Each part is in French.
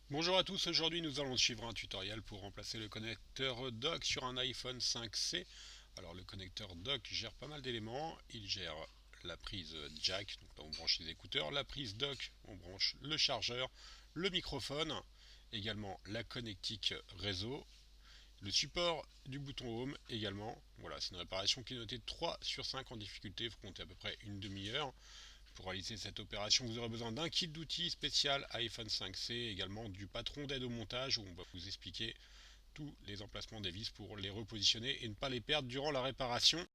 Bonjour à tous, aujourd'hui nous allons suivre un tutoriel pour remplacer le connecteur dock sur un iPhone 5C. Alors le connecteur dock gère pas mal d'éléments, il gère la prise jack, donc là on branche les écouteurs, la prise dock, on branche le chargeur, le microphone, également la connectique réseau, le support du bouton home également. Voilà, c'est une réparation qui est notée 3 sur 5 en difficulté, il faut compter à peu près une demi-heure. Pour réaliser cette opération, vous aurez besoin d'un kit d'outils spécial iPhone 5C, également du patron d'aide au montage où on va vous expliquer tous les emplacements des vis pour les repositionner et ne pas les perdre durant la réparation.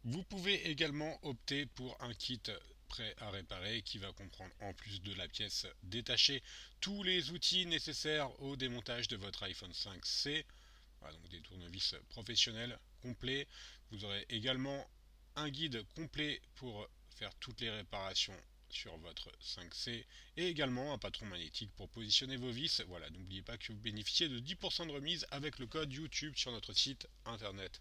Vous pouvez également opter pour un kit prêt à réparer qui va comprendre, en plus de la pièce détachée, tous les outils nécessaires au démontage de votre iPhone 5C. Voilà, donc des tournevis professionnels complets. Vous aurez également un guide complet pour faire toutes les réparations sur votre 5C et également un patron magnétique pour positionner vos vis. Voilà, n'oubliez pas que vous bénéficiez de 10% de remise avec le code YouTube sur notre site internet.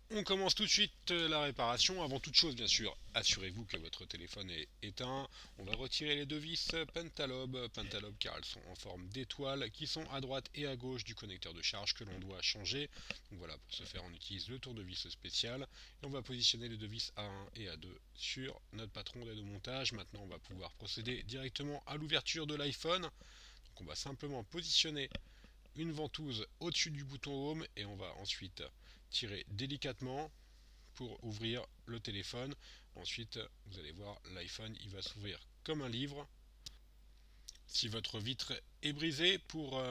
On commence tout de suite la réparation. Avant toute chose, bien sûr, assurez-vous que votre téléphone est éteint. On va retirer les deux vis Pentalobe car elles sont en forme d'étoile, qui sont à droite et à gauche du connecteur de charge que l'on doit changer. Donc voilà, pour ce faire, on utilise le tournevis spécial et on va positionner les deux vis A1 et A2 sur notre patron d'aide au montage. Maintenant, on va pouvoir procéder directement à l'ouverture de l'iPhone. Donc on va simplement positionner une ventouse au-dessus du bouton Home et on va ensuite tirer délicatement pour ouvrir le téléphone. Ensuite, vous allez voir, l'iPhone il va s'ouvrir comme un livre. Si votre vitre est brisée, pour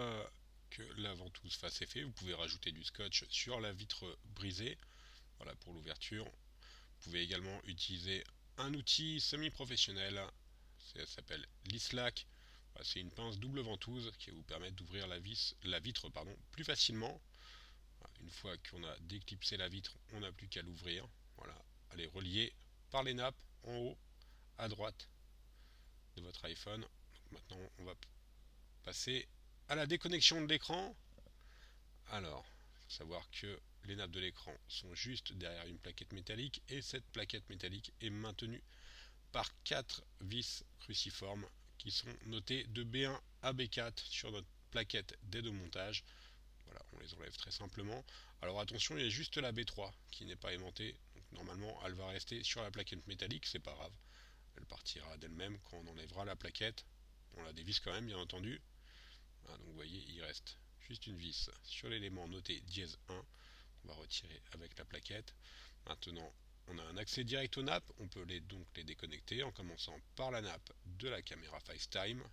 que la ventouse fasse effet, vous pouvez rajouter du scotch sur la vitre brisée. Voilà pour l'ouverture. Vous pouvez également utiliser un outil semi-professionnel. Ça s'appelle l'Islac. C'est une pince double ventouse qui va vous permettre d'ouvrir la vitre plus facilement. Une fois qu'on a déclipsé la vitre, on n'a plus qu'à l'ouvrir. Voilà, elle est reliée par les nappes en haut à droite de votre iPhone. Donc maintenant, on va passer à la déconnexion de l'écran. Alors, il faut savoir que les nappes de l'écran sont juste derrière une plaquette métallique et cette plaquette métallique est maintenue par 4 vis cruciformes qui sont notées de B1 à B4 sur notre plaquette d'aide au montage. Voilà, on les enlève très simplement. Alors attention, il y a juste la B3 qui n'est pas aimantée. Donc normalement, elle va rester sur la plaquette métallique, c'est pas grave. Elle partira d'elle-même quand on enlèvera la plaquette. On la dévisse quand même, bien entendu. Ah, donc vous voyez, il reste juste une vis sur l'élément noté dièse 1 qu'on va retirer avec la plaquette. Maintenant, on a un accès direct aux nappes. On peut donc les déconnecter en commençant par la nappe de la caméra FaceTime.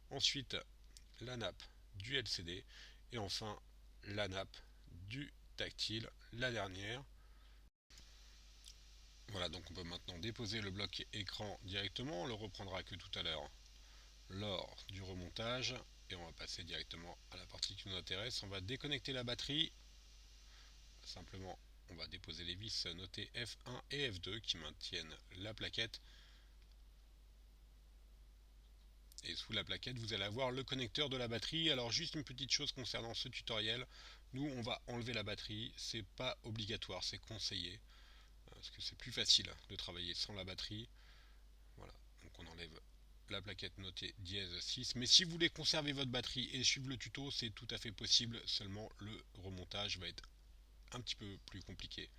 Ensuite, la nappe du LCD et enfin la nappe du tactile, la dernière. Voilà, donc on peut maintenant déposer le bloc écran directement, on le reprendra que tout à l'heure lors du remontage et on va passer directement à la partie qui nous intéresse. On va déconnecter la batterie, simplement on va déposer les vis notées F1 et F2 qui maintiennent la plaquette. Et sous la plaquette, vous allez avoir le connecteur de la batterie. Alors juste une petite chose concernant ce tutoriel, nous on va enlever la batterie, c'est pas obligatoire, c'est conseillé, parce que c'est plus facile de travailler sans la batterie. Voilà, donc on enlève la plaquette notée dièse 6. Mais si vous voulez conserver votre batterie et suivre le tuto, c'est tout à fait possible, seulement le remontage va être un petit peu plus compliqué.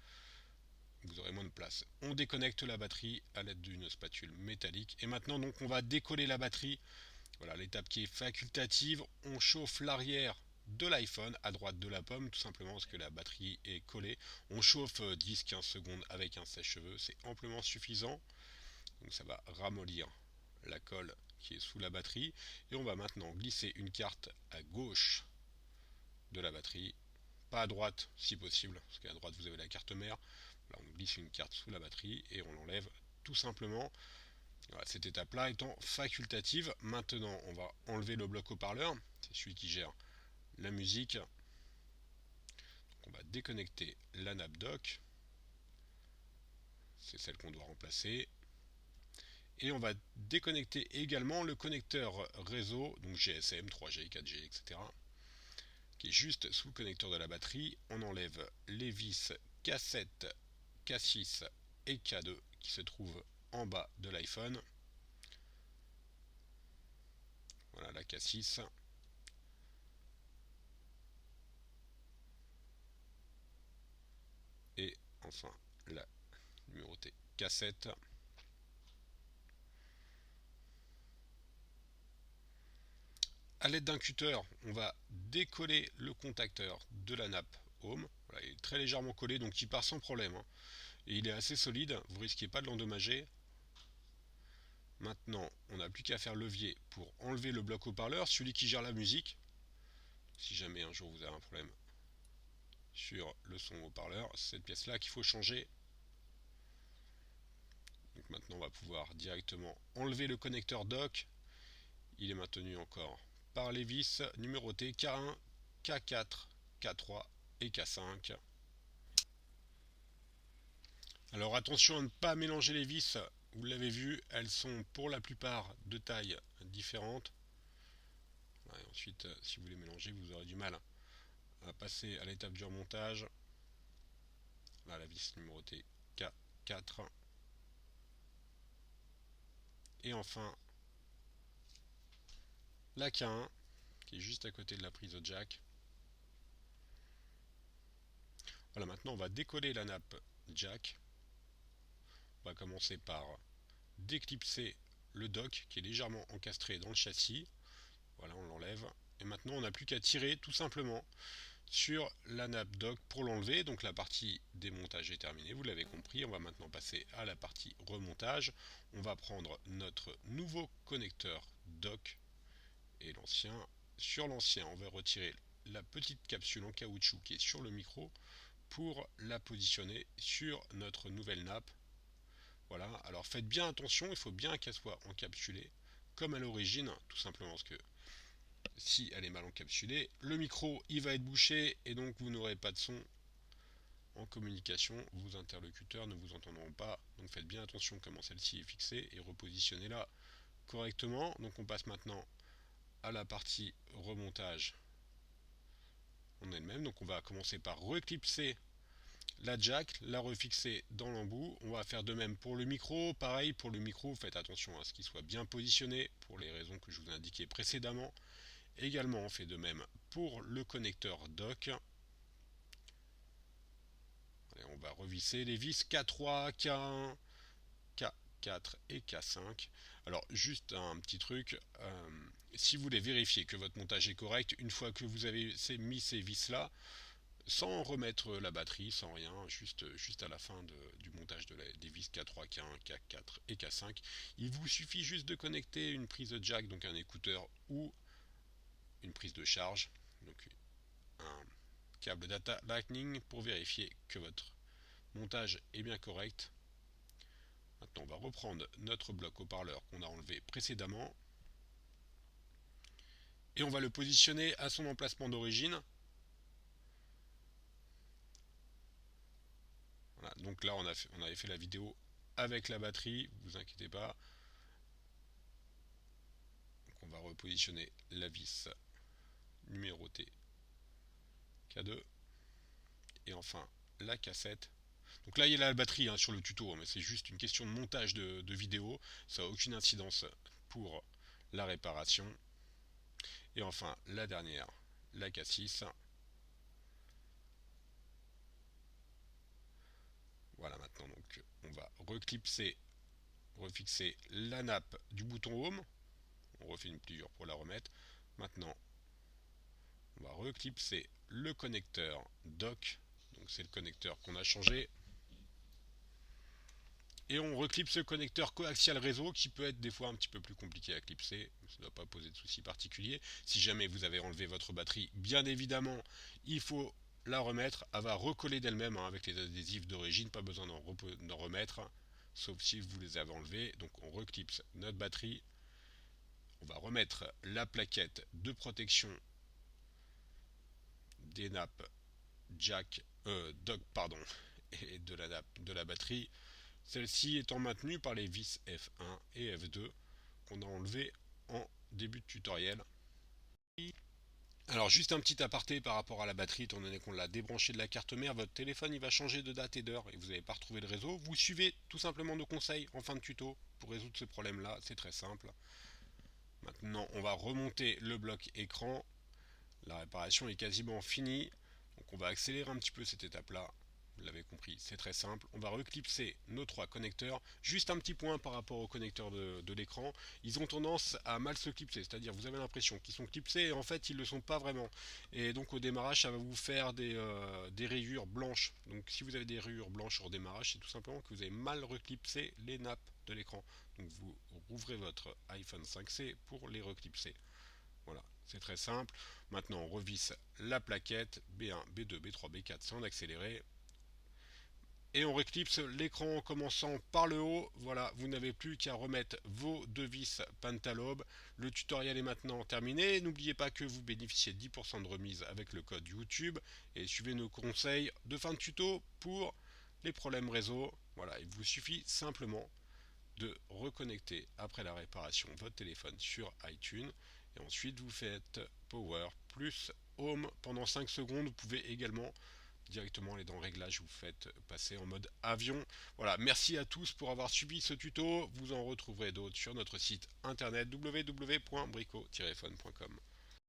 Vous aurez moins de place. On déconnecte la batterie à l'aide d'une spatule métallique. Et maintenant, donc, on va décoller la batterie. Voilà, l'étape qui est facultative. On chauffe l'arrière de l'iPhone à droite de la pomme, tout simplement parce que la batterie est collée. On chauffe 10-15 secondes avec un sèche-cheveux, c'est amplement suffisant. Donc ça va ramollir la colle qui est sous la batterie. Et on va maintenant glisser une carte à gauche de la batterie, pas à droite si possible, parce qu'à droite vous avez la carte mère. Là on glisse une carte sous la batterie et on l'enlève tout simplement. Voilà, cette étape-là étant facultative. Maintenant on va enlever le bloc haut-parleur, c'est celui qui gère la musique. Donc on va déconnecter la nappe dock, c'est celle qu'on doit remplacer. Et on va déconnecter également le connecteur réseau, donc GSM, 3G, 4G, etc., qui est juste sous le connecteur de la batterie. On enlève les vis K7, K6 et K2 qui se trouvent en bas de l'iPhone. Voilà, K6. Et enfin la numérotée K7. A l'aide d'un cutter, on va décoller le contacteur de la nappe Home. Voilà, il est très légèrement collé, donc il part sans problème, hein. Et il est assez solide, vous risquez pas de l'endommager. Maintenant, on n'a plus qu'à faire levier pour enlever le bloc haut-parleur, celui qui gère la musique. Si jamais un jour vous avez un problème sur le son haut-parleur, c'est cette pièce-là qu'il faut changer. Donc maintenant, on va pouvoir directement enlever le connecteur dock. Il est maintenu encore par les vis numérotées K1, K4, K3 et K5. Alors attention à ne pas mélanger les vis, vous l'avez vu, elles sont pour la plupart de tailles différentes. Et ensuite, si vous les mélangez, vous aurez du mal à passer à l'étape du remontage. Là, la vis numérotée K4. Et enfin, la K1, qui est juste à côté de la prise jack. Voilà, maintenant on va décoller la nappe jack. On va commencer par déclipser le dock qui est légèrement encastré dans le châssis. Voilà, on l'enlève. Et maintenant on n'a plus qu'à tirer tout simplement sur la nappe dock pour l'enlever. Donc la partie démontage est terminée, vous l'avez compris. On va maintenant passer à la partie remontage. On va prendre notre nouveau connecteur dock et l'ancien. Sur l'ancien, on va retirer la petite capsule en caoutchouc qui est sur le micro pour la positionner sur notre nouvelle nappe. Voilà, alors faites bien attention, il faut bien qu'elle soit encapsulée comme à l'origine, tout simplement parce que si elle est mal encapsulée, le micro il va être bouché et donc vous n'aurez pas de son en communication, vos interlocuteurs ne vous entendront pas, donc faites bien attention comment celle-ci est fixée et repositionnez-la correctement. Donc on passe maintenant à la partie remontage en elle-même. Donc on va commencer par reclipser la jack, la refixer dans l'embout. On va faire de même pour le micro. Pareil pour le micro, faites attention à ce qu'il soit bien positionné pour les raisons que je vous ai indiquées précédemment. Également, on fait de même pour le connecteur dock. Allez, on va revisser les vis K3, K1, K4 et K5. Alors juste un petit truc, si vous voulez vérifier que votre montage est correct, une fois que vous avez mis ces vis là, sans remettre la batterie, sans rien, juste à la fin du montage des vis K3, K1, K4 et K5, il vous suffit juste de connecter une prise jack, donc un écouteur ou une prise de charge, donc un câble data lightning pour vérifier que votre montage est bien correct. Maintenant on va reprendre notre bloc haut-parleur qu'on a enlevé précédemment et on va le positionner à son emplacement d'origine. Voilà, donc là on avait fait la vidéo avec la batterie, vous inquiétez pas. Donc on va repositionner la vis numérotée K2 et enfin la cassette. Donc là il y a la batterie hein, sur le tuto, hein, mais c'est juste une question de montage de vidéo, ça n'a aucune incidence pour la réparation. Et enfin la dernière, la K6. Voilà, maintenant donc on va reclipser, refixer la nappe du bouton home. On refait une pliure pour la remettre. Maintenant on va reclipser le connecteur dock. Donc c'est le connecteur qu'on a changé. Et on reclipse ce connecteur coaxial réseau qui peut être des fois un petit peu plus compliqué à clipser. Ça ne doit pas poser de soucis particuliers. Si jamais vous avez enlevé votre batterie, bien évidemment, il faut la remettre. Elle va recoller d'elle-même hein, avec les adhésifs d'origine. Pas besoin d'en remettre, sauf si vous les avez enlevés. Donc on reclipse notre batterie. On va remettre la plaquette de protection des nappes jack, dock pardon, et de la batterie. Celle-ci étant maintenue par les vis F1 et F2 qu'on a enlevé en début de tutoriel. Alors juste un petit aparté par rapport à la batterie, étant donné qu'on l'a débranché de la carte mère, votre téléphone il va changer de date et d'heure et vous n'allez pas retrouver le réseau. Vous suivez tout simplement nos conseils en fin de tuto pour résoudre ce problème là, c'est très simple. Maintenant Non, on va remonter le bloc écran. La réparation est quasiment finie. Donc on va accélérer un petit peu cette étape-là. Vous l'avez compris, c'est très simple. On va reclipser nos trois connecteurs. Juste un petit point par rapport aux connecteurs de l'écran. Ils ont tendance à mal se clipser. C'est-à-dire vous avez l'impression qu'ils sont clipsés et en fait ils ne le sont pas vraiment. Et donc au démarrage ça va vous faire des rayures blanches. Donc si vous avez des rayures blanches au démarrage, c'est tout simplement que vous avez mal reclipsé les nappes de l'écran. Donc vous rouvrez votre iPhone 5C pour les reclipser. Voilà, c'est très simple. Maintenant, on revisse la plaquette B1, B2, B3, B4, c'est en accéléré. Et on reclipse l'écran en commençant par le haut. Voilà, vous n'avez plus qu'à remettre vos deux vis Pentalobe. Le tutoriel est maintenant terminé. N'oubliez pas que vous bénéficiez de 10% de remise avec le code YouTube. Et suivez nos conseils de fin de tuto pour les problèmes réseau. Voilà, il vous suffit simplement de reconnecter après la réparation votre téléphone sur iTunes et ensuite vous faites Power plus Home pendant 5 secondes. Vous pouvez également directement aller dans Réglages, vous faites passer en mode avion. Voilà, merci à tous pour avoir suivi ce tuto. Vous en retrouverez d'autres sur notre site internet www.brico-phone.com.